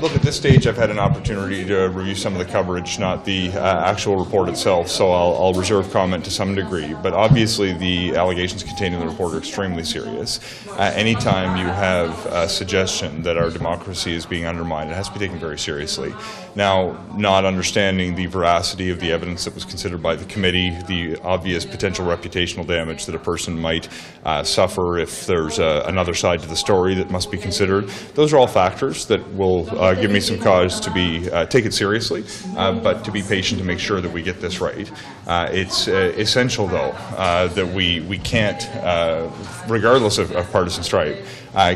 Look, at this stage, I've had an opportunity to review some of the coverage, not the actual report itself, so I'll reserve comment to some degree. But obviously, the allegations contained in the report are extremely serious. Anytime you have a suggestion that our democracy is being undermined, it has to be taken very seriously. Now, not understanding the veracity of the evidence that was considered by the committee, the obvious potential reputational damage that a person might suffer if there's another side to the story that must be considered, those are all factors that will give me some cause to take it seriously, but to be patient to make sure that we get this right. It's essential, though, that we can't, regardless of partisan stripe,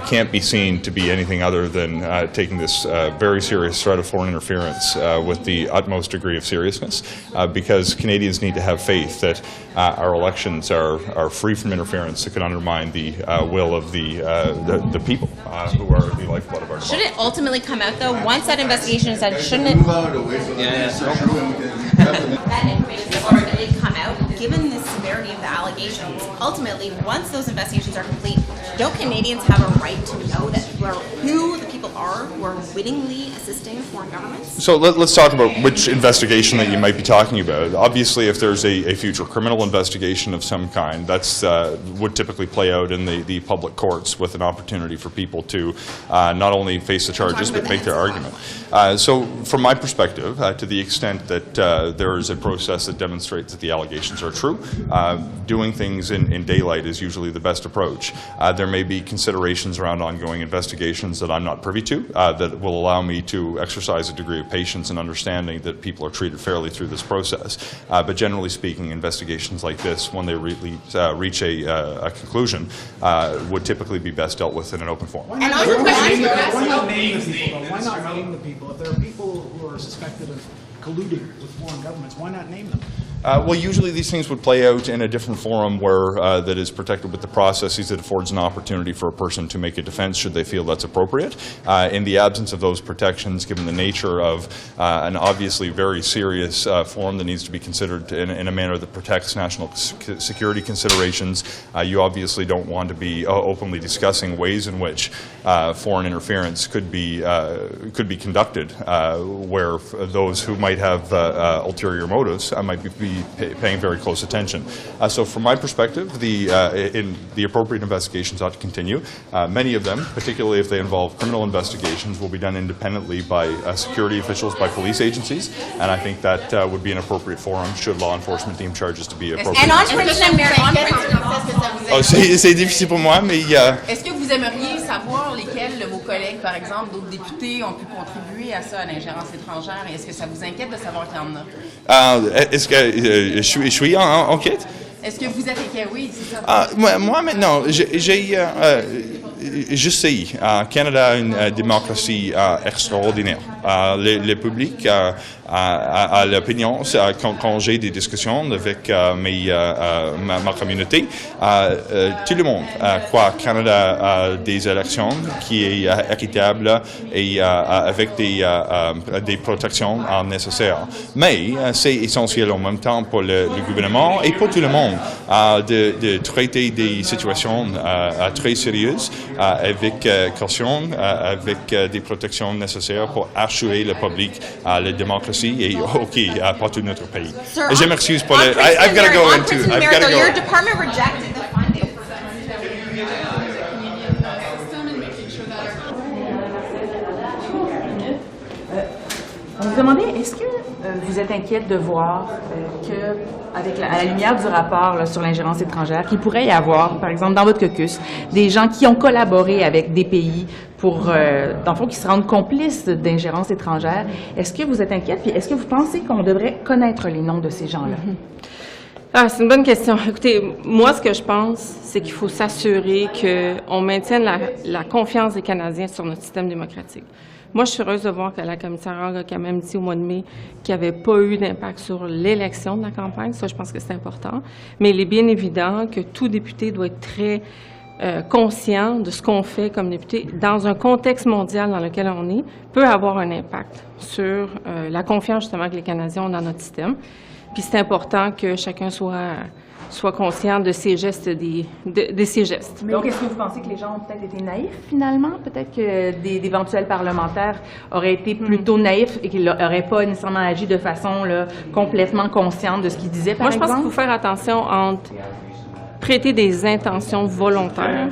can't be seen to be anything other than taking this very serious threat of foreign interference with the utmost degree of seriousness, because Canadians need to have faith that our elections are free from interference that could undermine the will of the people who are the lifeblood of our democracy. Should it ultimately come out, though, once that investigation is done, shouldn't it? That information did come out, given the severity of the allegations. Ultimately, once those investigations are complete, don't Canadians have a right to know who the people are who are wittingly assisting foreign governments? So let's talk about which investigation that you might be talking about. Obviously, if there's a future criminal investigation of some kind, that's would typically play out in the public courts with an opportunity for people to not only face the charges but make their argument. So from my perspective, to the extent that there is a process that demonstrates that the allegations are true, doing things in daylight is usually the best approach. There may be considerations around ongoing investigations that I'm not privy to that will allow me to exercise a degree of patience and understanding that people are treated fairly through this process. But generally speaking, investigations like this, when they reach a conclusion, would typically be best dealt with in an open forum. Why not name the people? If there are people who are suspected of colluding with foreign governments, why not name them? Well, usually these things would play out in a different forum where that is protected with the processes that affords an opportunity for a person to make a defense should they feel that's appropriate. In the absence of those protections, given the nature of an obviously very serious forum that needs to be considered in a manner that protects national security considerations, you obviously don't want to be openly discussing ways in which foreign interference could be conducted, where those who might have ulterior motives might be paying very close attention. So from my perspective, the appropriate investigations ought to continue. Many of them, particularly if they involve criminal investigations, will be done independently by security officials, by police agencies, and I think that would be an appropriate forum should law enforcement deem charges to be appropriate. C'est difficile pour moi, mais Est-ce que vous aimeriez savoir lesquels de vos collègues, par exemple, d'autres députés, ont pu contribuer à ça, à l'ingérence étrangère, et est-ce que ça vous inquiète de savoir qu'il y en a? Est-ce que je suis en quête? Est-ce que vous êtes inquiet? Oui, c'est ça. Moi maintenant, je sais, Canada a une démocratie extraordinaire. Le public a l'opinion, quand j'ai des discussions avec ma communauté, tout le monde croit que Canada a des élections qui est équitable et avec des protections nécessaires. Mais c'est essentiel en même temps pour le gouvernement et pour tout le monde de traiter des situations très sérieuses avec caution, avec des protections nécessaires pour assurer le public la démocratie et pour tout notre pays. Sir, je m'excuse pour le. I've got to go into. I've got to go. Your department rejected the findings. On vous demandait, est-ce que vous êtes inquiète de voir que, à la lumière du rapport là, sur l'ingérence étrangère, qu'il pourrait y avoir, par exemple, dans votre caucus, des gens qui ont collaboré avec des pays pour, dans le fond, qui se rendent complices d'ingérence étrangère. Est-ce que vous êtes inquiète? Puis est-ce que vous pensez qu'on devrait connaître les noms de ces gens-là? C'est une bonne question. Écoutez, moi, ce que je pense, c'est qu'il faut s'assurer qu'on maintienne la confiance des Canadiens sur notre système démocratique. Moi, je suis heureuse de voir que la commissaire a quand même dit au mois de mai qu'il n'y avait pas eu d'impact sur l'élection de la campagne. Ça, je pense que c'est important. Mais il est bien évident que tout député doit être très conscient de ce qu'on fait comme député dans un contexte mondial dans lequel on est, peut avoir un impact sur la confiance, justement, que les Canadiens ont dans notre système. Puis c'est important que chacun soit soient conscients de ces gestes, de ces gestes. Donc, est-ce que vous pensez que les gens ont peut-être été naïfs, finalement? Peut-être que d'éventuels parlementaires auraient été plutôt naïfs et qu'ils n'auraient pas nécessairement agi de façon là, complètement consciente de ce qu'ils disaient, par exemple? Moi, je pense qu'il faut faire attention entre prêter des intentions volontaires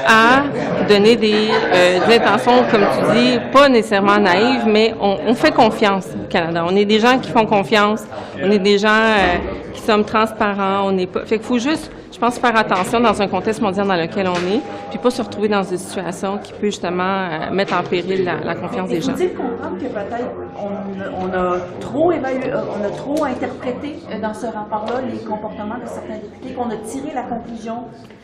à donner des intentions, comme tu dis, pas nécessairement naïves, mais on fait confiance au Canada. On est des gens qui font confiance, on est des gens qui sommes transparents, on n'est pas... Fait qu'il faut juste, je pense, faire attention dans un contexte mondial dans lequel on est, puis pas se retrouver dans une situation qui peut justement mettre en péril la confiance des gens. Faut-il comprendre que peut-être on a trop évalué, on a trop interprété dans ce rapport-là les comportements de certains députés, qu'on a tiré la conclusion?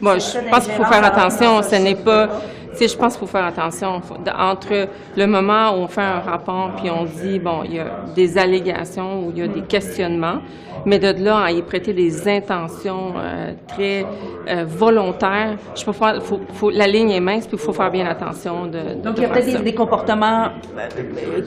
Bon, je pense qu'il faut faire attention. Ce n'est pas... Tu sais, je pense qu'il faut faire attention. Entre le moment où on fait un rapport puis on dit, bon, il y a des allégations ou il y a des questionnements, mais de là à y prêter des intentions très volontaires, je peux faire, la ligne est mince puis il faut faire bien attention Donc, il y a peut-être des comportements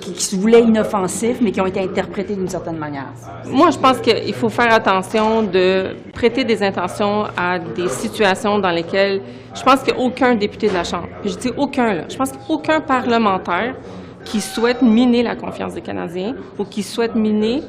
qui se voulaient inoffensifs, mais qui ont été interprétés d'une certaine manière. Moi, je pense qu'il faut faire attention de prêter des intentions à des situations dans lesquelles je pense qu'il n'y a aucun député de la Chambre, puis je dis aucun, là, je pense qu'il n'y a aucun parlementaire qui souhaite miner la confiance des Canadiens ou qui souhaite miner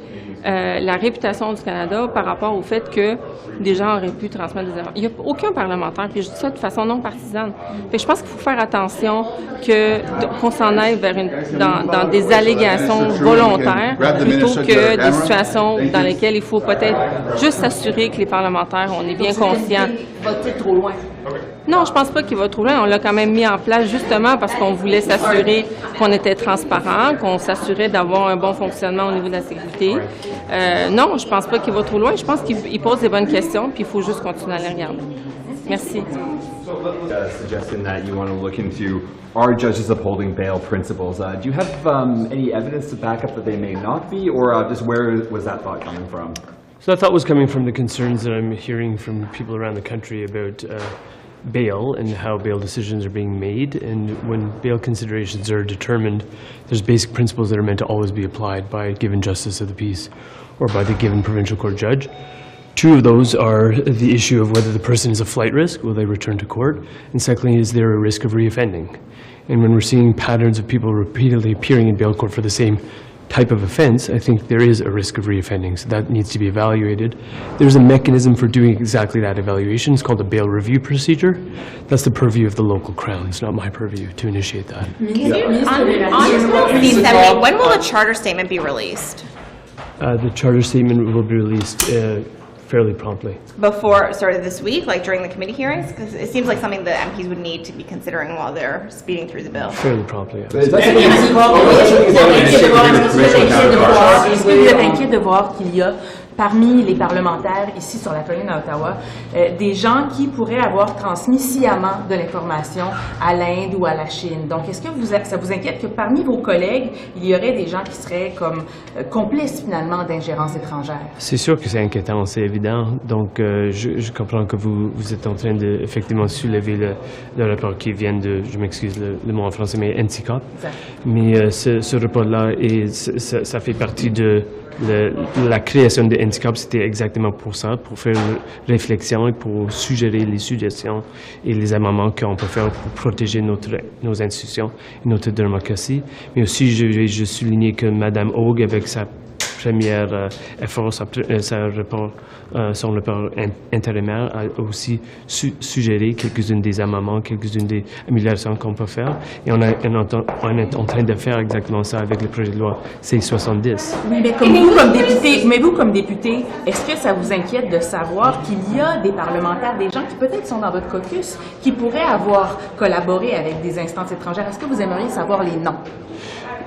la réputation du Canada par rapport au fait que des gens auraient pu transmettre des erreurs. Il n'y a aucun parlementaire, puis je dis ça de façon non partisane. Fait que je pense qu'il faut faire attention qu'on s'en aille vers dans des allégations volontaires plutôt que des situations dans lesquelles il faut peut-être juste s'assurer que les parlementaires, on est bien conscients. Va-t-il trop loin? Non, je pense pas qu'il va trop loin. On l'a quand même mis en place justement parce qu'on voulait s'assurer qu'on était transparent, qu'on s'assurait d'avoir un bon fonctionnement au niveau de la sécurité. Non, je pense pas qu'il va trop loin. Je pense qu'il pose des bonnes questions, puis il faut juste continuer à les regarder. Merci. Suggestion that you want to look into are judges upholding bail principles. Do you have any evidence to back up that they may not be, or just where was that thought coming from? So that thought was coming from the concerns that I'm hearing from people around the country about bail and how bail decisions are being made. And when bail considerations are determined, there's basic principles that are meant to always be applied by a given justice of the peace or by the given provincial court judge. Two of those are the issue of whether the person is a flight risk, will they return to court, and secondly, is there a risk of reoffending? And when we're seeing patterns of people repeatedly appearing in bail court for the same type of offense, I think there is a risk of reoffending, so that needs to be evaluated. There's a mechanism for doing exactly that evaluation. It's called a bail review procedure. That's the purview of the local Crown. It's not my purview to initiate that. On C-70, when will the charter statement be released? The charter statement will be released fairly promptly. Before, sort of this week, like during the committee hearings? Because it seems like something the MPs would need to be considering while they're speeding through the bill. Fairly promptly, yeah. Est-ce que vous êtes inquiet de voir qu'il y a parmi les parlementaires ici sur la colline à Ottawa, des gens qui pourraient avoir transmis sciemment de l'information à l'Inde ou à la Chine. Donc, est-ce que ça vous inquiète que parmi vos collègues, il y aurait des gens qui seraient comme complices finalement d'ingérence étrangère? C'est sûr que c'est inquiétant, c'est évident. Donc, je comprends que vous êtes en train de effectivement soulever le rapport qui vient de, je m'excuse le mot en français, mais NSICOP. Exact. Mais ce rapport-là, ça fait partie de la création de NSICOP, c'était exactement pour ça, pour faire une réflexion et pour suggérer les suggestions et les amendements qu'on peut faire pour protéger nos institutions et notre démocratie. Mais aussi, je soulignais que Mme Onge, avec sa première effort, son rapport intérimaire, a aussi suggéré quelques-unes des amendements, quelques-unes des améliorations qu'on peut faire. Et on est en train de faire exactement ça avec le projet de loi C-70. Oui, mais vous, comme député, est-ce que ça vous inquiète de savoir qu'il y a des parlementaires, des gens qui peut-être sont dans votre caucus, qui pourraient avoir collaboré avec des instances étrangères? Est-ce que vous aimeriez savoir les noms?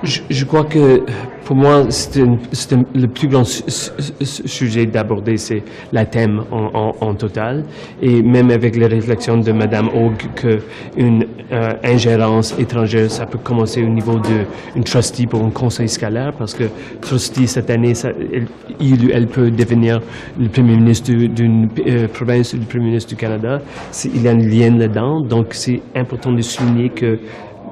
Je crois que pour moi, le plus grand sujet d'aborder, c'est la thème en total. Et même avec les réflexions de Mme Onge qu'une ingérence étrangère, ça peut commencer au niveau d'une trustee pour un conseil scolaire, parce que trustee, cette année, elle peut devenir le premier ministre d'une province ou le premier ministre du Canada. Il y a un lien là-dedans. Donc, c'est important de souligner que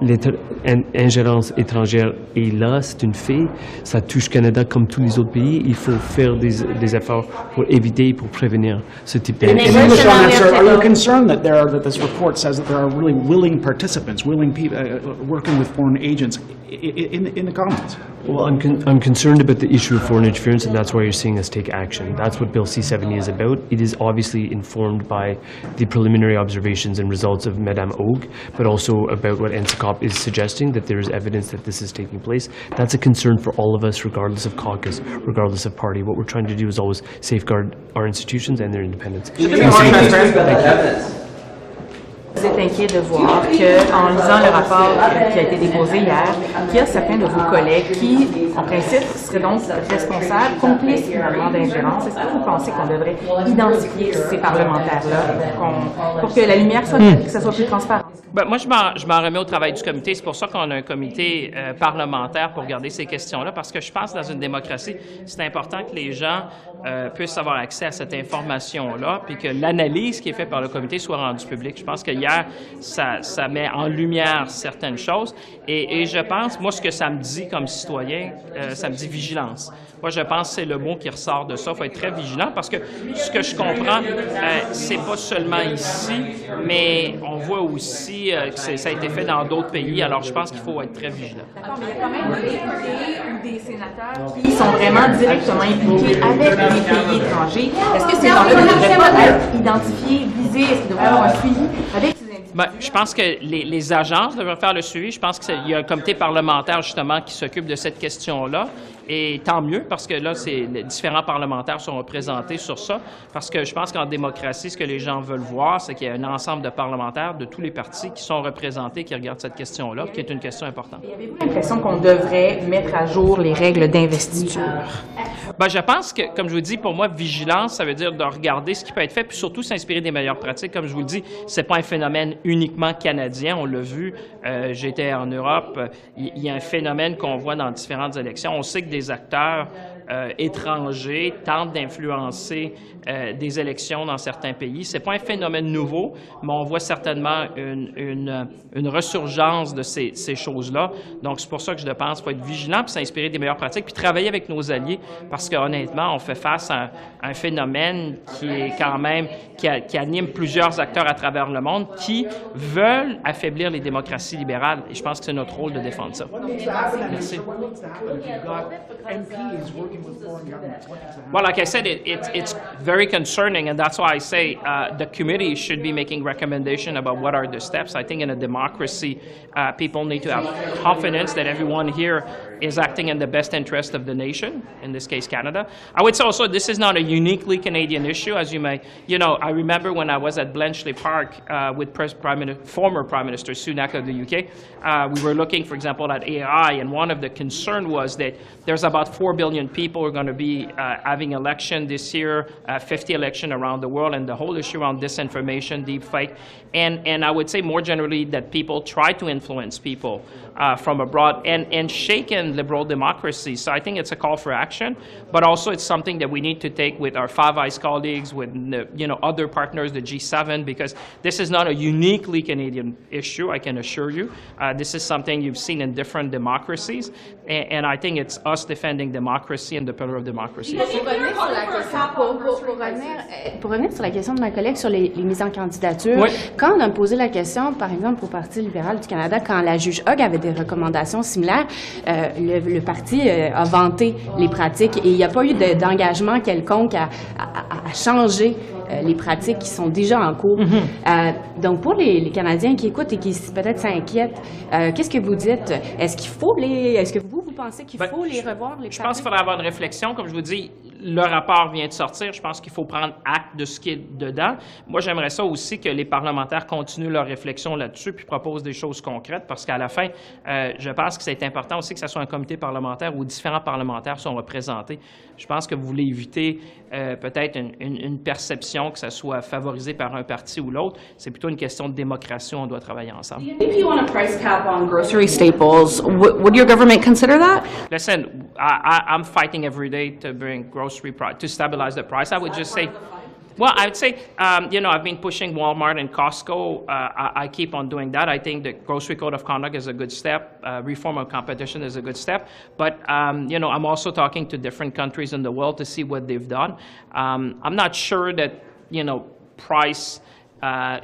l'ingérence étrangère est là, c'est une fait. Ça touche Canada comme tous les autres pays. Il faut faire des efforts pour éviter, pour prévenir ce type English on that, sir. Are you concerned that this report says that there are really willing participants, willing people working with foreign agents in the Commons? Well, I'm concerned about the issue of foreign interference, and that's why you're seeing us take action. That's what Bill C-70 is about. It is obviously informed by the preliminary observations and results of Madame Ogue, but also about what NSICOP is suggesting, that there is evidence that this is taking place. That's a concern for all of us, regardless of caucus, regardless of party. What we're trying to do is always safeguard our institutions and their independence. Vous êtes inquiet de voir qu'en lisant le rapport qui a été déposé hier, qu'il y a certains de vos collègues qui, en principe, seraient donc responsables, complices finalement d'ingérence. Est-ce que vous pensez qu'on devrait identifier ces parlementaires-là pour que la lumière soit faite, que ça soit plus transparent? Ben, moi, je m'en remets au travail du comité. C'est pour ça qu'on a un comité parlementaire pour regarder ces questions-là, parce que je pense que dans une démocratie, c'est important que les gens puissent avoir accès à cette information-là, puis que l'analyse qui est faite par le comité soit rendue publique. Je pense que hier, ça met en lumière certaines choses, et je pense, moi, ce que ça me dit comme citoyen, ça me dit vigilance. Moi, je pense que c'est le mot qui ressort de ça. Il faut être très vigilant, parce que ce que je comprends, c'est pas seulement ici, mais on voit aussi que ça a été fait dans d'autres pays. Alors, je pense qu'il faut être très vigilant. D'accord, mais il y a quand même des députés ou des sénateurs qui sont vraiment directement impliqués avec les pays étrangers. Est-ce que ces gens-là ne devraient pas être identifiés, visés? Est-ce qu'il devrait y avoir un suivi avec ces individus? Ben, je pense que les agences devraient faire le suivi. Je pense qu'il y a un comité parlementaire, justement, qui s'occupe de cette question-là. Et tant mieux, parce que là, les différents parlementaires sont représentés sur ça. Parce que je pense qu'en démocratie, ce que les gens veulent voir, c'est qu'il y a un ensemble de parlementaires de tous les partis qui sont représentés, qui regardent cette question-là, qui est une question importante. Et avez-vous l'impression qu'on devrait mettre à jour les règles d'investiture? Ben, je pense que, comme je vous dis, pour moi, vigilance, ça veut dire de regarder ce qui peut être fait, puis surtout s'inspirer des meilleures pratiques. Comme je vous le dis, c'est pas un phénomène uniquement canadien. On l'a vu, j'étais en Europe. Il y a un phénomène qu'on voit dans différentes élections. On sait que des acteurs étrangers tentent d'influencer des élections dans certains pays. C'est pas un phénomène nouveau, mais on voit certainement une ressurgence de ces choses-là. Donc, c'est pour ça que je pense qu'il faut être vigilant puis s'inspirer des meilleures pratiques puis travailler avec nos alliés, parce qu'honnêtement, on fait face à un phénomène qui est quand même, qui anime plusieurs acteurs à travers le monde qui veulent affaiblir les démocraties libérales. Et je pense que c'est notre rôle de défendre ça. Merci. Well, like I said, it's very concerning, and that's why I say the committee should be making recommendations about what are the steps. I think in a democracy, people need to have confidence that everyone here is acting in the best interest of the nation, in this case, Canada. I would say also this is not a uniquely Canadian issue, as you may, I remember when I was at Bletchley Park with former Prime Minister Sunak of the UK, we were looking, for example, at AI, and one of the concern was that there's about 4 billion people who are going to be having election this year, 50 election around the world, and the whole issue around disinformation, deepfake, and I would say more generally that people try to influence people from abroad and shaken liberal democracy. So I think it's a call for action, but also it's something that we need to take with our Five Eyes colleagues, with other partners, the G7, because this is not a uniquely Canadian issue, I can assure you. This is something you've seen in different democracies, and I think it's us defending democracy and the pillar of democracy. Pour revenir sur la question de ma collègue sur les mises en candidature, oui. Quand on a posé la question, par exemple, au Parti libéral du Canada, quand la juge Hogg avait des recommandations similaires, le parti a vanté les pratiques et il n'y a pas eu d'engagement quelconque à changer les pratiques qui sont déjà en cours. Donc, pour les Canadiens qui écoutent et qui peut-être s'inquiètent, qu'est-ce que vous dites? Est-ce que vous pensez qu'il faut les revoir, les pratiques? Je pense qu'il faudrait avoir une réflexion. Comme je vous dis, le rapport vient de sortir. Je pense qu'il faut prendre acte de ce qui est dedans. Moi, j'aimerais ça aussi que les parlementaires continuent leur réflexion là-dessus puis proposent des choses concrètes, parce qu'à la fin, je pense que c'est important aussi que ce soit un comité parlementaire où différents parlementaires sont représentés. Je pense que vous voulez éviter peut-être une perception que ça soit favorisé par un parti ou l'autre. C'est plutôt une question de démocratie où on doit travailler ensemble. If you want a price cap on grocery staples, would your government consider that? Listen, I'm fighting every day to bring to stabilize the price. I would just say, Well, I would say, I've been pushing Walmart and Costco. I keep on doing that. I think the Grocery Code of Conduct is a good step. Reform of competition is a good step. But, I'm also talking to different countries in the world to see what they've done. I'm not sure that, price,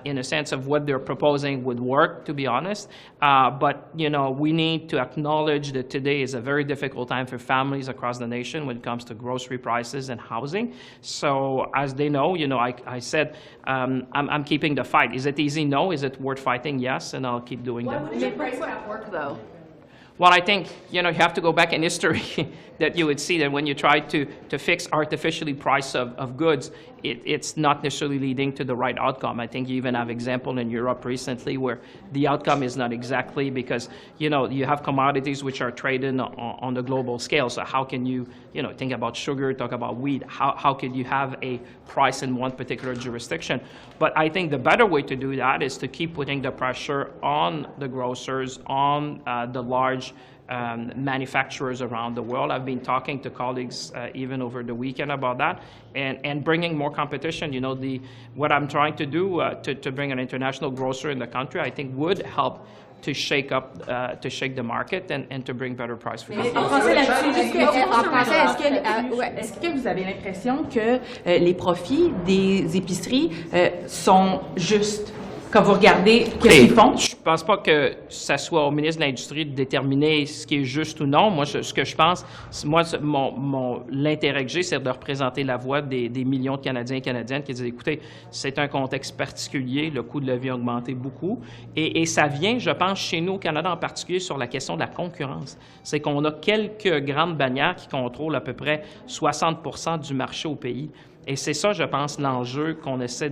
in a sense of what they're proposing would work, to be honest. But, we need to acknowledge that today is a very difficult time for families across the nation when it comes to grocery prices and housing. So as they know, I said, I'm keeping the fight. Is it easy? No. Is it worth fighting? Yes. And I'll keep doing that. Why would your price cap work, though? Well, I think, you have to go back in history that you would see that when you try to fix artificially price of goods, it's not necessarily leading to the right outcome. I think you even have example in Europe recently where the outcome is not exactly because, you have commodities which are traded on the global scale. So how can you, think about sugar, talk about wheat, how could you have a price in one particular jurisdiction? But I think the better way to do that is to keep putting the pressure on the grocers, on the large manufacturers around the world. I've been talking to colleagues even over the weekend about that and bringing more competition. What I'm trying to do to bring an international grocer in the country, I think would help to shake the market and to bring better price for consumers. En français, est-ce que vous avez l'impression que les profits des épiceries sont justes? Quand vous regardez ce qu'ils font? Je pense pas que ça soit au ministre de l'Industrie de déterminer ce qui est juste ou non. Moi, ce que je pense, l'intérêt que j'ai, c'est de représenter la voix des millions de Canadiens et Canadiennes qui disent, écoutez, c'est un contexte particulier, le coût de la vie a augmenté beaucoup, et ça vient, je pense, chez nous au Canada en particulier, sur la question de la concurrence. C'est qu'on a quelques grandes bannières qui contrôlent à peu près 60% du marché au pays. Et c'est ça, je pense, l'enjeu qu'on essaie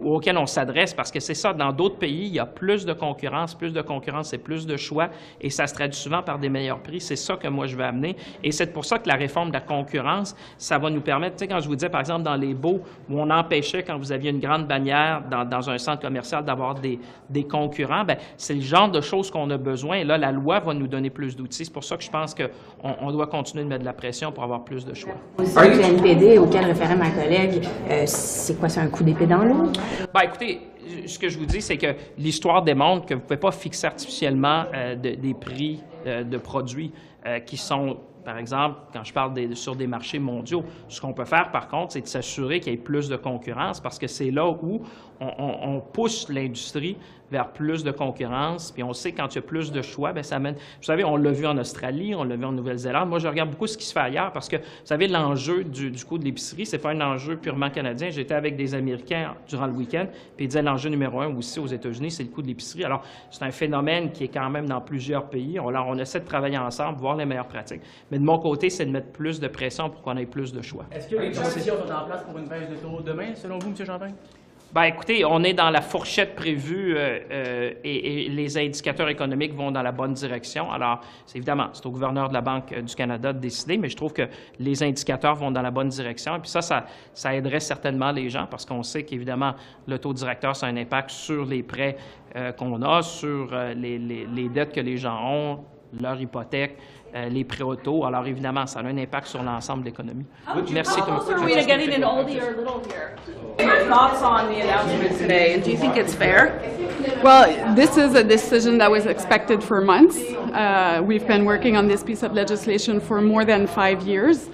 auquel on s'adresse, parce que c'est ça, dans d'autres pays, il y a plus de concurrence et plus de choix, et ça se traduit souvent par des meilleurs prix. C'est ça que moi, je veux amener. Et c'est pour ça que la réforme de la concurrence, ça va nous permettre, quand je vous disais, par exemple, dans les baux, où on empêchait, quand vous aviez une grande bannière dans un centre commercial, d'avoir des concurrents, c'est le genre de choses qu'on a besoin. Et là, la loi va nous donner plus d'outils. C'est pour ça que je pense qu'on doit continuer de mettre de la pression pour avoir plus de choix. Aussi, le NPD, auquel référait ma collègue, c'est quoi, c'est un coup d'épée dans l'eau? Écoutez, ce que je vous dis, c'est que l'histoire démontre que vous ne pouvez pas fixer artificiellement des prix de produits qui sont, par exemple, quand je parle sur des marchés mondiaux. Ce qu'on peut faire, par contre, c'est de s'assurer qu'il y ait plus de concurrence parce que c'est là où on pousse l'industrie vers plus de concurrence, puis on sait quand il y a plus de choix, ça mène... Vous savez, on l'a vu en Australie, on l'a vu en Nouvelle-Zélande. Moi, je regarde beaucoup ce qui se fait ailleurs parce que, vous savez, l'enjeu du coût de l'épicerie, c'est pas un enjeu purement canadien. J'étais avec des Américains durant le week-end, puis ils disaient l'enjeu numéro 1 aussi aux États-Unis, c'est le coût de l'épicerie. Alors, c'est un phénomène qui est quand même dans plusieurs pays. On essaie de travailler ensemble, voir les meilleures pratiques. Mais de mon côté, c'est de mettre plus de pression pour qu'on ait plus de choix. Est-ce que les conditions sont en place pour une baisse de taux demain, selon vous, M. Champagne? Écoutez, on est dans la fourchette prévue et les indicateurs économiques vont dans la bonne direction. Alors, évidemment, c'est au gouverneur de la Banque du Canada de décider, mais je trouve que les indicateurs vont dans la bonne direction. Et puis ça aiderait certainement les gens parce qu'on sait qu'évidemment, le taux directeur, ça a un impact sur les prêts qu'on a, sur les dettes que les gens ont, leur hypothèque, les prêts auto. Alors, évidemment, ça a un impact sur l'ensemble de l'économie. Merci. We're getting an oldie or little here. Your thoughts on the announcement today, and do you think it's fair? Well, this is a decision that was expected for months. We've been working on this piece of legislation for more than 5 years.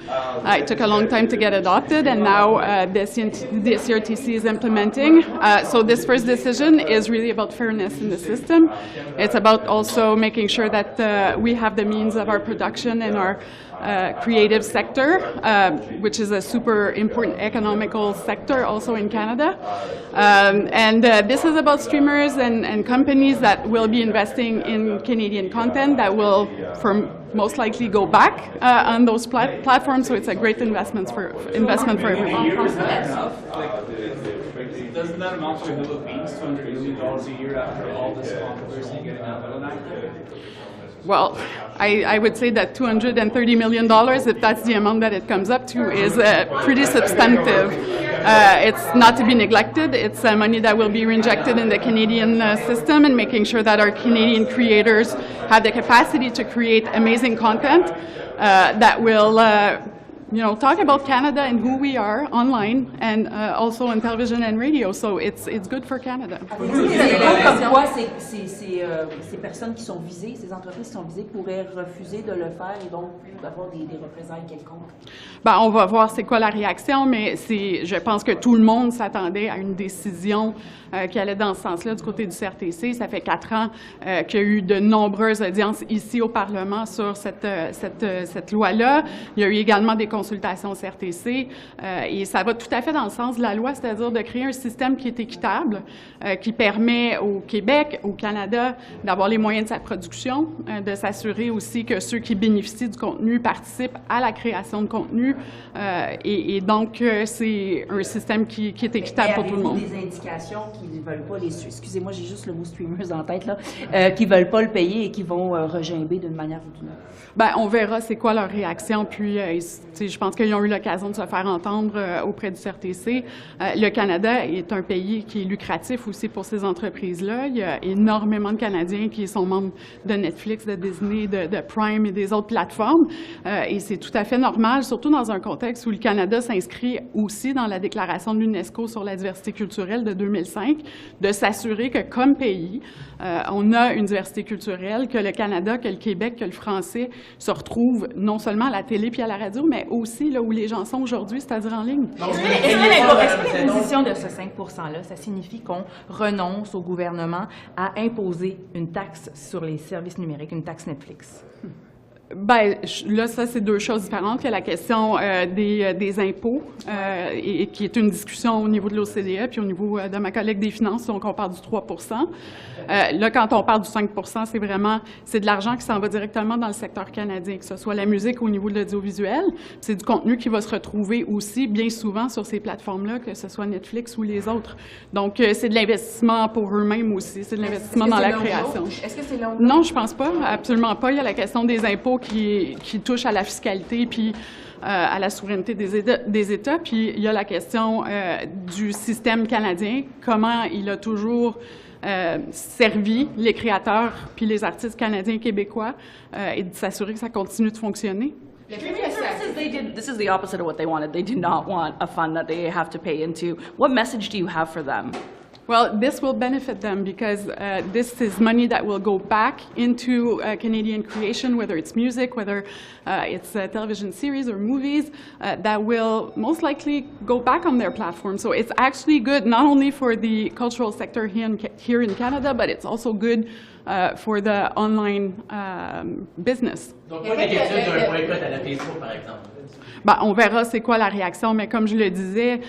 It took a long time to get adopted, and now the CRTC is implementing. So this first decision is really about fairness in the system. It's about also making sure that we have the means of our production in our creative sector, which is a super important economical sector also in Canada. And this is about streamers and companies that will be investing in Canadian content that will most likely go back on those platforms. So it's a great investment for everyone. Doesn't that amount to a bill of beans, $200 million a year after all this controversy getting that bill enacted? Well, I would say that $230 million, if that's the amount that it comes up to, is pretty substantive. It's not to be neglected. It's money that will be reinjected in the Canadian system and making sure that our Canadian creators have the capacity to create amazing content that will talk about Canada and who we are online and also on television and radio. So it's good for Canada. Comme quoi ces personnes qui sont visées, ces entreprises qui sont visées pourraient refuser de le faire et donc avoir des représailles quelconques? Ben, on va voir c'est quoi la réaction, mais je pense que tout le monde s'attendait à une décision qui allait dans ce sens-là du côté du CRTC. Ça fait 4 ans qu'il y a eu de nombreuses audiences ici au Parlement sur cette loi-là. Il y a eu également des consultations au CRTC et ça va tout à fait dans le sens de la loi, c'est-à-dire de créer un système qui est équitable, qui permet au Québec, au Canada, d'avoir les moyens de sa production, de s'assurer aussi que ceux qui bénéficient du contenu participent à la création de contenu et donc c'est un système qui est équitable pour tout le monde. Des indications qui ne veulent pas excusez-moi, j'ai juste le mot streamers en tête là, qui veulent pas le payer et qui vont regimber d'une manière ou d'une autre? Ben, on verra c'est quoi leur réaction, puis je pense qu'ils ont eu l'occasion de se faire entendre auprès du CRTC. Le Canada est un pays qui est lucratif aussi pour ces entreprises-là. Il y a énormément de Canadiens qui sont membres de Netflix, de Disney, de Prime et des autres plateformes, et c'est tout à fait normal, surtout dans un contexte où le Canada s'inscrit aussi dans la déclaration de l'UNESCO sur la diversité culturelle de 2005, de s'assurer que comme pays, on a une diversité culturelle, que le Canada, que le Québec, que le français se retrouvent non seulement à la télé puis à la radio, mais aussi là où les gens sont aujourd'hui, c'est-à-dire en ligne. Est-ce que l'imposition de ce 5 %-là, ça signifie qu'on renonce au gouvernement à imposer une taxe sur les services numériques, une taxe Netflix? Bien, là, ça, c'est deux choses différentes. Il y a la question des impôts, et qui est une discussion au niveau de l'OCDE, puis au niveau de ma collègue des finances, donc on parle du 3 %. Là, quand on parle du 5 %, c'est de l'argent qui s'en va directement dans le secteur canadien, que ce soit la musique au niveau de l'audiovisuel. C'est du contenu qui va se retrouver aussi bien souvent sur ces plateformes-là, que ce soit Netflix ou les autres. Donc, c'est de l'investissement pour eux-mêmes aussi. C'est de l'investissement dans la création. Est-ce que c'est long? Non, je pense pas. Absolument pas. Il y a la question des impôts qui touche à la fiscalité puis à la souveraineté des États. Puis il y a la question du système canadien, comment il a toujours servi les créateurs puis les artistes canadiens et québécois et de s'assurer que ça continue de fonctionner. This is the opposite of what they wanted. They do not want a fund that they have to pay into. What message do you have for them? Well, this will benefit them because this is money that will go back into Canadian creation, whether it's music, whether it's television series or movies, that will most likely go back on their platform. So it's actually good not only for the cultural sector here in Canada, but it's also good for the online business. Donc, pas d'inquiétude d'un boycott à la Facebook, par exemple? Ben, on verra c'est quoi la réaction, mais comme je le disais,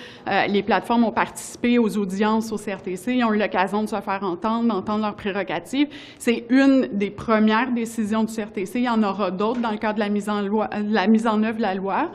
les plateformes ont participé aux audiences au CRTC, ils ont eu l'occasion de se faire entendre, d'entendre leurs prérogatives. C'est une des premières décisions du CRTC. Il y en aura d'autres dans le cadre de la mise en œuvre de la loi.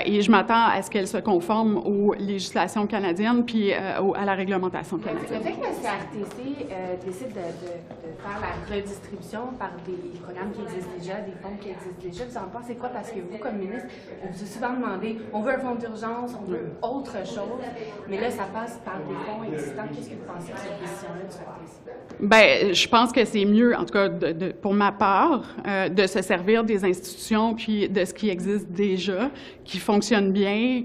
Et je m'attends à ce qu'elle se conforme aux législations canadiennes puis à la réglementation canadienne. Le fait que le CRTC décide de faire la redistribution par des programmes qui existent déjà, des fonds qui existent déjà, vous en pensez quoi? Parce que vous, comme ministre, vous avez souvent demandé, on veut un fonds d'urgence, on veut autre chose, mais là, ça passe par des fonds existants. Qu'est-ce que vous pensez de cette décision-là du CRTC? Bien, je pense que c'est mieux, en tout cas pour ma part, de se servir des institutions puis de ce qui existe déjà, qui fonctionne bien,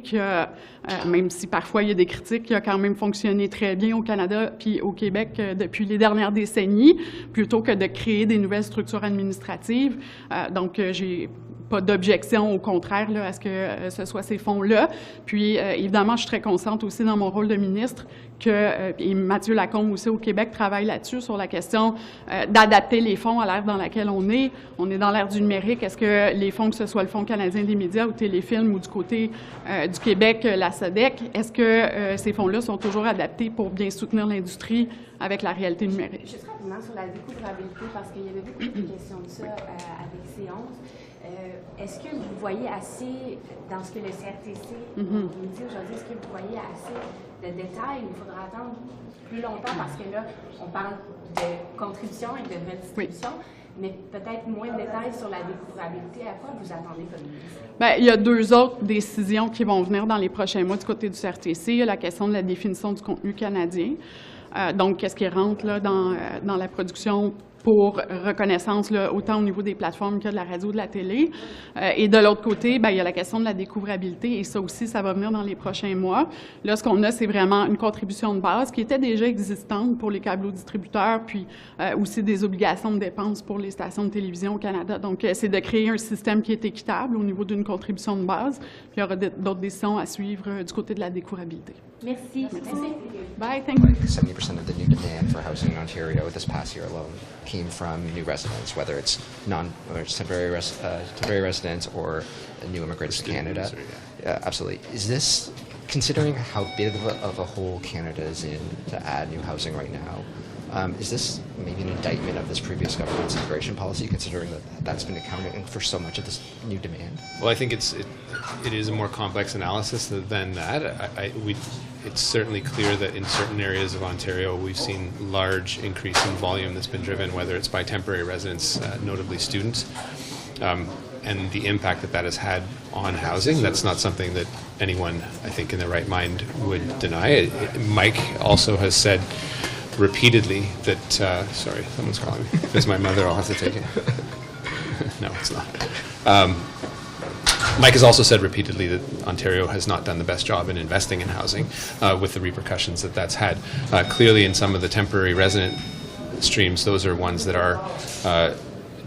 même si parfois il y a des critiques, qui a quand même fonctionné très bien au Canada puis au Québec depuis les dernières décennies, plutôt que de créer des nouvelles structures administratives. Donc, j'ai pas d'objection, au contraire, là, à ce que ce soit ces fonds-là. Puis, évidemment, je suis très consciente aussi dans mon rôle de ministre et Mathieu Lacombe aussi au Québec travaille là-dessus, sur la question d'adapter les fonds à l'ère dans laquelle on est. On est dans l'ère du numérique. Est-ce que les fonds, que ce soit le Fonds canadien des médias ou Téléfilm ou du côté du Québec, la SODEC, est-ce que ces fonds-là sont toujours adaptés pour bien soutenir l'industrie avec la réalité numérique? Juste rapidement sur la découvrabilité, parce qu'il y avait beaucoup de questions de ça avec C11. Est-ce que vous voyez assez, dans ce que le CRTC nous dit aujourd'hui, est-ce que vous voyez assez de détails? Il faudra attendre plus longtemps parce que là, on parle de contribution et de redistribution, mais peut-être moins de détails sur la découvrabilité. À quoi vous attendez comme ministre? Bien, il y a deux autres décisions qui vont venir dans les prochains mois du côté du CRTC. Il y a la question de la définition du contenu canadien. Donc, qu'est-ce qui rentre là, dans la production pour reconnaissance, là, autant au niveau des plateformes que de la radio, de la télé. Et de l'autre côté, il y a la question de la découvrabilité, et ça aussi, ça va venir dans les prochains mois. Là, ce qu'on a, c'est vraiment une contribution de base qui était déjà existante pour les câblos-distributeurs, puis aussi des obligations de dépenses pour les stations de télévision au Canada. Donc, c'est de créer un système qui est équitable au niveau d'une contribution de base, puis il y aura d'autres décisions à suivre du côté de la découvrabilité. Merci. Bye, thank you. 70% of the new demand for housing in Ontario this past year alone came from new residents, whether it's temporary residents or new immigrants to Canada. Absolutely. Is this, considering how big of a hole Canada is in to add new housing right now, is this maybe an indictment of this previous government's immigration policy, considering that that's been accounting for so much of this new demand? Well, I think it is a more complex analysis than that. It's certainly clear that in certain areas of Ontario we've seen large increase in volume that's been driven, whether it's by temporary residents, notably students, and the impact that has had on housing. That's not something that anyone, I think, in their right mind would deny. Mike also has said repeatedly that, sorry, someone's calling me. If it's my mother, I'll have to take it. No, it's not. Mike has also said repeatedly that Ontario has not done the best job in investing in housing, with the repercussions that that's had. Clearly, in some of the temporary resident streams, those are ones that are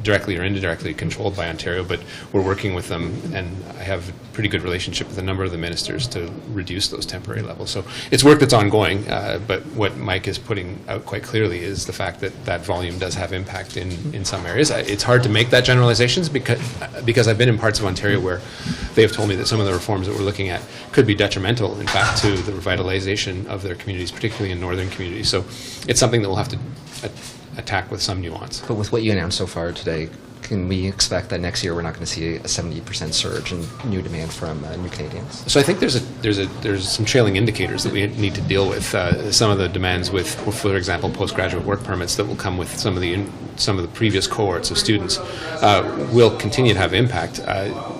directly or indirectly controlled by Ontario, but we're working with them, and I have a pretty good relationship with a number of the ministers to reduce those temporary levels. So it's work that's ongoing, but what Mike is putting out quite clearly is the fact that that volume does have impact in some areas. It's hard to make that generalizations because I've been in parts of Ontario where they have told me that some of the reforms that we're looking at could be detrimental, in fact, to the revitalization of their communities, particularly in northern communities. So it's something that we'll have to attack with some nuance. But with what you announced so far today, can we expect that next year we're not going to see a 70% surge in new demand from new Canadians? So I think there's some trailing indicators that we need to deal with. Some of the demands with, for example, postgraduate work permits that will come with some of the previous cohorts of students will continue to have impact.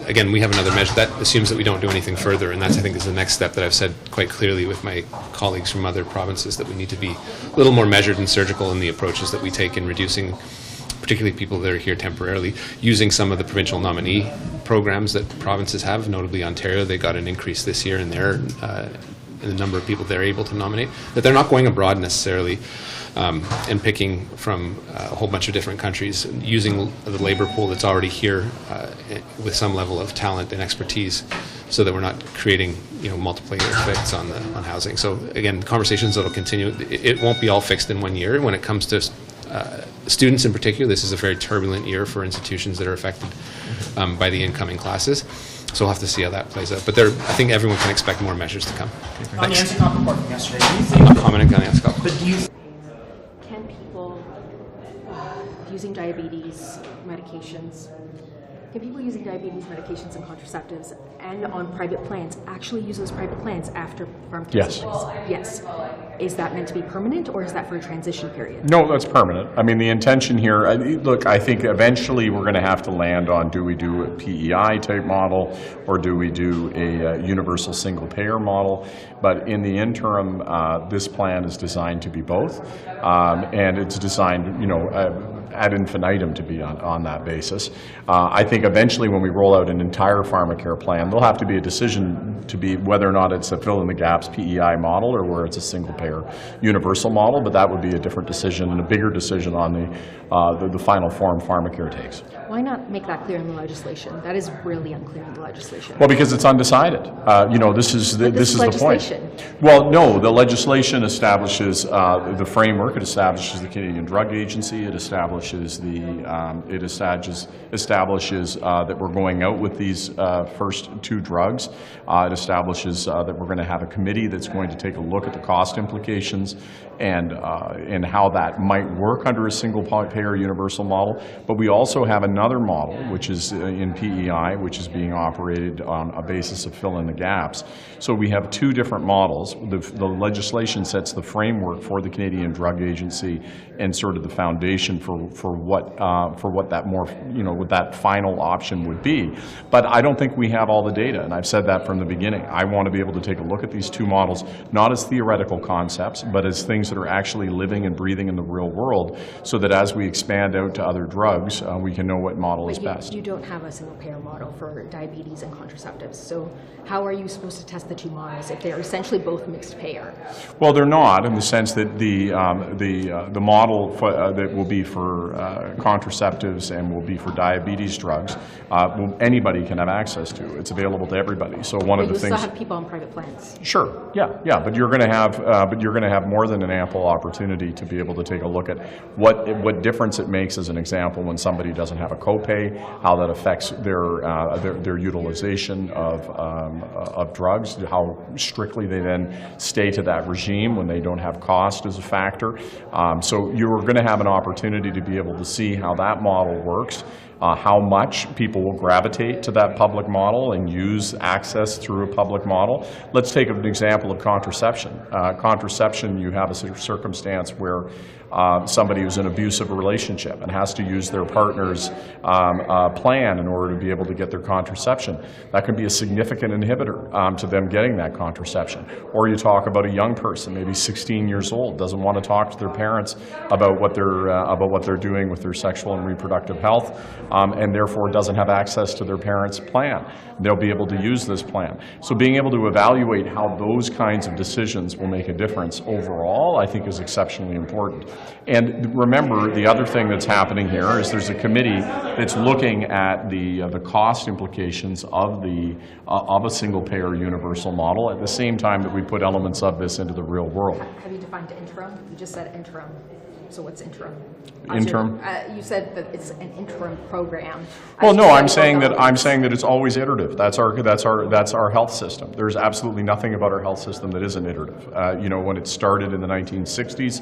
Again, we have another measure that assumes that we don't do anything further, and that's, I think, is the next step that I've said quite clearly with my colleagues from other provinces, that we need to be a little more measured and surgical in the approaches that we take in reducing, particularly people that are here temporarily, using some of the provincial nominee programs that provinces have, notably Ontario. They got an increase this year in the number of people they're able to nominate, that they're not going abroad necessarily and picking from a whole bunch of different countries, using the labor pool that's already here with some level of talent and expertise, so that we're not creating multiplier effects on housing. So again, conversations that will continue. It won't be all fixed in 1 year. When it comes to students in particular, this is a very turbulent year for institutions that are affected by the incoming classes. So we'll have to see how that plays out. But I think everyone can expect more measures to come. On the NSICOP report from yesterday, do you think... I'm commenting on the NSICOP. But do you... Can people using diabetes medications, can people using diabetes medications and contraceptives and on private plans actually use those private plans after pharmacare? Yes. Yes. Is that meant to be permanent, or is that for a transition period? No, that's permanent. I mean, the intention here, look, I think eventually we're going to have to land on, do we do a PEI type model, or do we do a universal single payer model? But in the interim, this plan is designed to be both, and it's designed, ad infinitum to be on that basis. I think eventually when we roll out an entire pharmacare plan, there'll have to be a decision to be whether or not it's a fill-in-the-gaps PEI model or where it's a single-payer universal model, but that would be a different decision and a bigger decision on the final form pharmacare takes. Why not make that clear in the legislation? That is really unclear in the legislation. Well, because it's undecided. This is the point. Well, no, the legislation establishes the framework. It establishes the Canadian Drug Agency. It establishes establishes that we're going out with these first two drugs. It establishes that we're going to have a committee that's going to take a look at the cost implications and how that might work under a single payer universal model. But we also have a another model, which is in PEI, which is being operated on a basis of fill in the gaps. So we have two different models. The legislation sets the framework for the Canadian Drug Agency and sort of the foundation for what that more, what that final option would be. But I don't think we have all the data, and I've said that from the beginning. I want to be able to take a look at these two models, not as theoretical concepts, but as things that are actually living and breathing in the real world, so that as we expand out to other drugs, we can know what model is best. You don't have a single-payer model for diabetes and contraceptives, so how are you supposed to test the two models if they're essentially both mixed payer? Well, they're not, in the sense that the model that will be for contraceptives and will be for diabetes drugs, anybody can have access to. It's available to everybody. So one of the things. You still have people on private plans. Sure. Yeah. But you're going to have more than an ample opportunity to be able to take a look at what difference it makes, as an example, when somebody doesn't have a copay, how that affects their utilization of drugs, how strictly they then stay to that regime when they don't have cost as a factor. So you're going to have an opportunity to be able to see how that model works. How much people will gravitate to that public model and use access through a public model. Let's take an example of contraception. Contraception, you have a circumstance where somebody who's in an abusive relationship and has to use their partner's plan in order to be able to get their contraception. That can be a significant inhibitor to them getting that contraception. Or you talk about a young person, maybe 16 years old, doesn't want to talk to their parents about what they're doing with their sexual and reproductive health, and therefore doesn't have access to their parents' plan. They'll be able to use this plan. So being able to evaluate how those kinds of decisions will make a difference overall, I think, is exceptionally important. And remember, the other thing that's happening here is there's a committee that's looking at the cost implications of a single-payer universal model at the same time that we put elements of this into the real world. Have you defined interim? You just said interim. So what's interim? Interim? You said that it's an interim program. Well, no, I'm saying that it's always iterative. That's our health system. There's absolutely nothing about our health system that isn't iterative. When it started in the 1960s,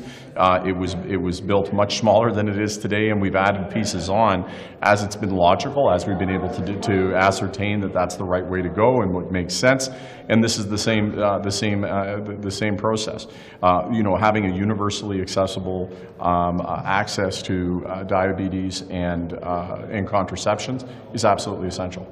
it was built much smaller than it is today, and we've added pieces on as it's been logical, as we've been able to ascertain that that's the right way to go and what makes sense. And this is the same process. Having a universally accessible access to diabetes and contraceptions is absolutely essential.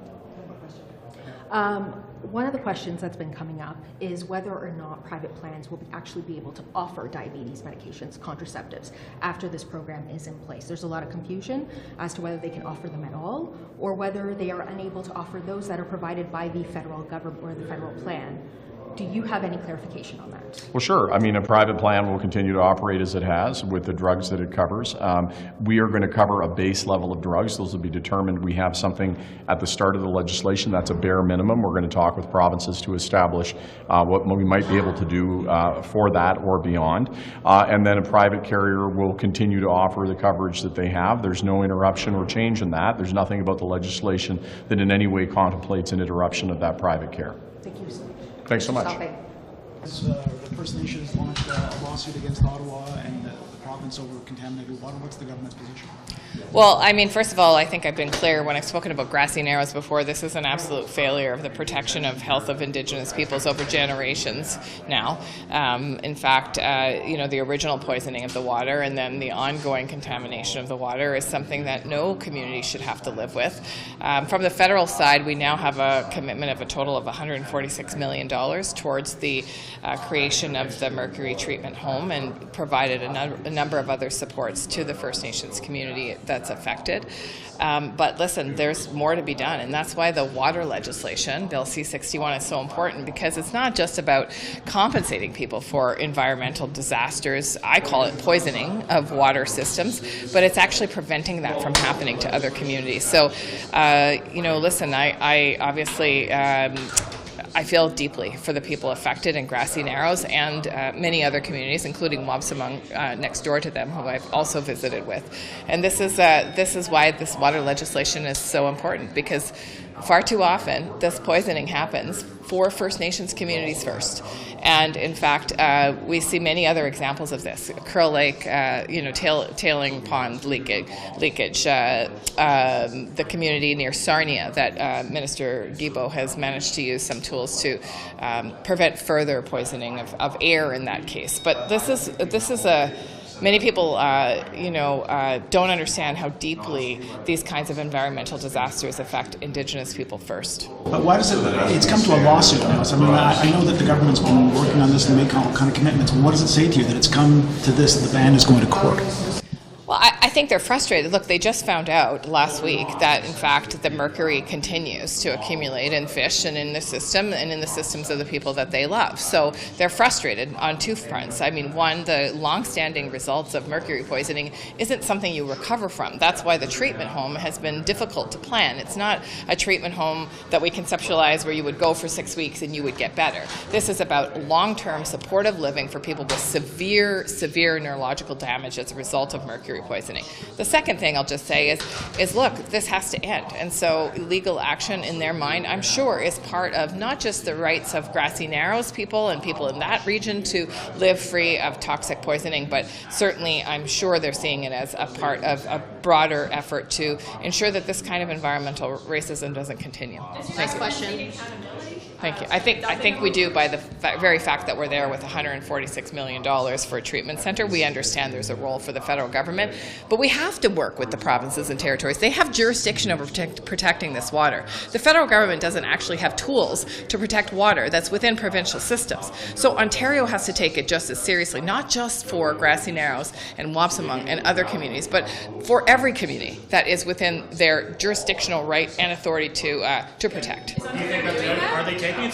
One of the questions that's been coming up is whether or not private plans will actually be able to offer diabetes medications, contraceptives, after this program is in place. There's a lot of confusion as to whether they can offer them at all, or whether they are unable to offer those that are provided by the federal government or the federal plan. Do you have any clarification on that? Well, sure. I mean, a private plan will continue to operate as it has with the drugs that it covers. We are going to cover a base level of drugs. Those will be determined. We have something at the start of the legislation that's a bare minimum. We're going to talk with provinces to establish what we might be able to do for that or beyond. And then a private carrier will continue to offer the coverage that they have. There's no interruption or change in that. There's nothing about the legislation that in any way contemplates an interruption of that private care. Thank you so much. Thanks so much. The First Nations launched a lawsuit against Ottawa and the province over contaminated water. What's the government's position? Well, I mean, first of all, I think I've been clear when I've spoken about grassy narrows before. This is an absolute failure of the protection of health of Indigenous peoples over generations now. In fact, the original poisoning of the water and then the ongoing contamination of the water is something that no community should have to live with. From the federal side, we now have a commitment of a total of $146 million towards the creation of the mercury treatment home, and provided a number of other supports to the First Nations community that's affected. But listen, there's more to be done, and that's why the water legislation, Bill C-61, is so important, because it's not just about compensating people for environmental disasters, I call it poisoning of water systems, but it's actually preventing that from happening to other communities. So, listen, I obviously I feel deeply for the people affected in Grassy Narrows and many other communities, including Wabsamung next door to them, who I've also visited with. And this is why this water legislation is so important, because far too often this poisoning happens for First Nations communities first. And in fact, we see many other examples of this. Curl Lake, tailing pond leakage, the community near Sarnia that Minister Guilbeault has managed to use some tools to prevent further poisoning of air in that case. But this is a many people, don't understand how deeply these kinds of environmental disasters affect Indigenous people first. But why does it's come to a lawsuit now? So, I know that the government's been working on this and made all kind of commitments. What does it say to you that it's come to this, the band is going to court? Well, I think they're frustrated. Look, they just found out last week that, in fact, the mercury continues to accumulate in fish and in the system and in the systems of the people that they love. So they're frustrated on two fronts. I mean, one, the long-standing results of mercury poisoning isn't something you recover from. That's why the treatment home has been difficult to plan. It's not a treatment home that we conceptualize where you would go for 6 weeks and you would get better. This is about long-term supportive living for people with severe neurological damage as a result of mercury poisoning. The second thing I'll just say is look, this has to end. And so legal action in their mind, I'm sure, is part of not just the rights of Grassy Narrows people and people in that region to live free of toxic poisoning, but certainly I'm sure they're seeing it as a part of a broader effort to ensure that this kind of environmental racism doesn't continue. Next question. Thank you. I think we do by the very fact that we're there with $146 million for a treatment center. We understand there's a role for the federal government, but we have to work with the provinces and territories. They have jurisdiction over protecting this water. The federal government doesn't actually have tools to protect water that's within provincial systems. So Ontario has to take it just as seriously, not just for Grassy Narrows and Wampsomong and other communities, but for every community that is within their jurisdictional right and authority to protect. Do you think that are they taking it